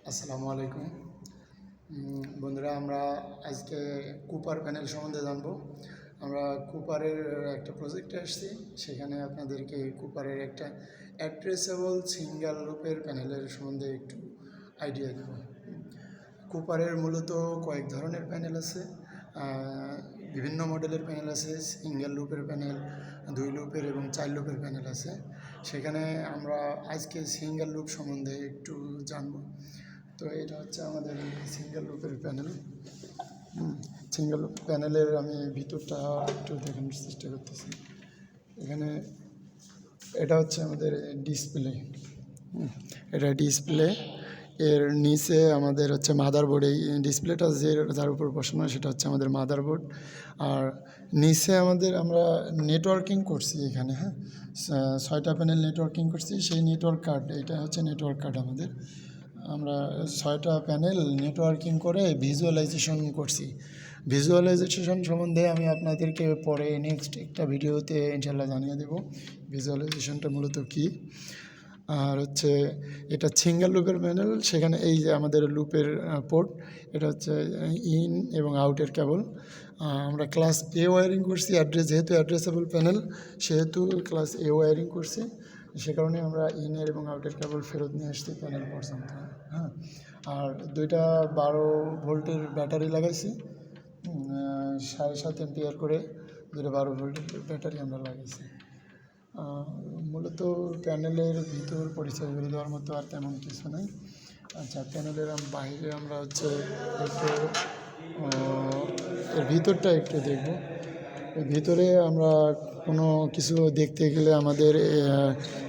আসসালামু আলাইকুম বন্ধুরা, আমরা আজকে কুপার প্যানেল সম্বন্ধে জানবো। আমরা কুপারের একটা প্রজেক্টে আসছি, সেখানে আপনাদেরকে কুপারের একটা অ্যাড্রেসেবল সিঙ্গেল লুপের প্যানেলের সম্বন্ধে একটু আইডিয়া দেব। কুপারের মূলত কয়েক ধরনের প্যানেল আছে, বিভিন্ন মডেলের প্যানেল আছে। সিঙ্গেল লুপের প্যানেল, 2 লুপের এবং 4 লুপের প্যানেল আছে। সেখানে আমরা আজকে সিঙ্গেল লুপ সম্বন্ধে একটু জানবো। তো এটা হচ্ছে আমাদের সিঙ্গেল লুপের প্যানেল। সিঙ্গেল লুপ প্যানেলের আমি ভিতরটা একটু দেখানোর চেষ্টা করতেছি। এখানে এটা হচ্ছে আমাদের ডিসপ্লে। এটা ডিসপ্লে, এর নিচে আমাদের হচ্ছে মাদারবোর্ড। এই ডিসপ্লেটা যার উপর বসানো সেটা হচ্ছে আমাদের মাদারবোর্ড। আর নিচে আমরা নেটওয়ার্কিং করছি এখানে, 6টা প্যানেল নেটওয়ার্কিং করছি। সেই নেটওয়ার্ক কার্ড, এটা হচ্ছে নেটওয়ার্ক কার্ড আমাদের। আমরা 6টা প্যানেল নেটওয়ার্কিং করে ভিজুয়ালাইজেশন করছি। ভিজুয়ালাইজেশন সম্বন্ধে আমি আপনাদেরকে পরে নেক্সট একটা ভিডিওতে ইনশাল্লাহ জানিয়ে দেব ভিজুয়ালাইজেশনটা মূলত কী। আর হচ্ছে এটা সিঙ্গেল লুপের প্যানেল। সেখানে এই যে আমাদের লুপের পোর্ট, এটা হচ্ছে ইন এবং আউটের কেবল। আমরা ক্লাস এ ওয়ারিং করছি, যেহেতু অ্যাড্রেসেবল প্যানেল সেহেতু ক্লাস এ ওয়ারিং করছি। সে কারণে আমরা ইনের এবং আউটের কেবল ফেরত নিয়ে আসছি প্যানেল পর্যন্ত। আর 2টা 12 ভোল্টের ব্যাটারি লাগাইছি, 7.5 এম্পিয়ার করে 2টা 12 ভোল্টের ব্যাটারি আমরা লাগাইছি। মূলত প্যানেলের ভিতর পরিচয় করে দেওয়ার মতো আর তেমন কিছু নেই। আচ্ছা, প্যানেলের বাইরে আমরা হচ্ছে একটু এর ভিতরটা একটু দেখব। এর ভিতরে আমরা কোনো কিছু দেখতে গেলে আমাদের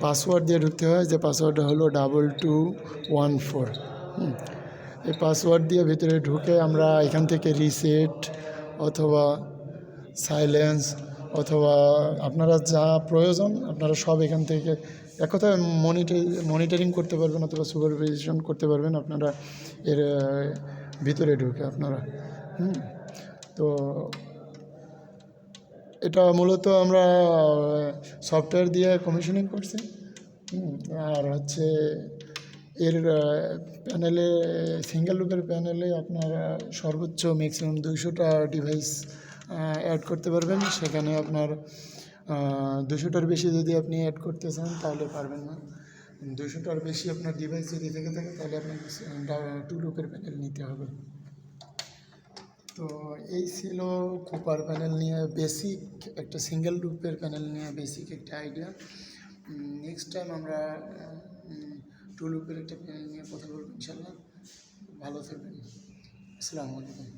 পাসওয়ার্ড দিয়ে ঢুকতে হয়, যে পাসওয়ার্ডটা হলো 2214। এই পাসওয়ার্ড দিয়ে ভিতরে ঢুকে আমরা এখান থেকে রিসেট অথবা সাইলেন্স অথবা আপনারা যা প্রয়োজন আপনারা সব এখান থেকে এক কথায় মনিটরিং করতে পারবেন অথবা সুপারভাইজেশন করতে পারবেন আপনারা এর ভিতরে ঢুকে আপনারা। তো এটা মূলত আমরা সফটওয়্যার দিয়ে কমিশনিং করছি। আর হচ্ছে এর প্যানেলে, সিঙ্গেল লুপের প্যানেলে আপনারা সর্বোচ্চ ম্যাক্সিমাম 200টা ডিভাইস অ্যাড করতে পারবেন। সেখানে আপনার 200টার বেশি যদি আপনি অ্যাড করতে চান তাহলে পারবেন না। 200টার বেশি আপনার ডিভাইস যদি থেকে থাকে তাহলে আপনাকে 2 লুপের প্যানেল নিতে হবে। তো এই ছিল কুপার প্যানেল নিয়ে বেসিক একটা, সিঙ্গেল লুপের প্যানেল নিয়ে বেসিক একটা আইডিয়া। নেক্সট টাইম আমরা 2 লুপের একটা প্যানেল নিয়ে কথা বলবো ইনশাল্লাহ। ভালো থাকবেন। আসসালামু আলাইকুম।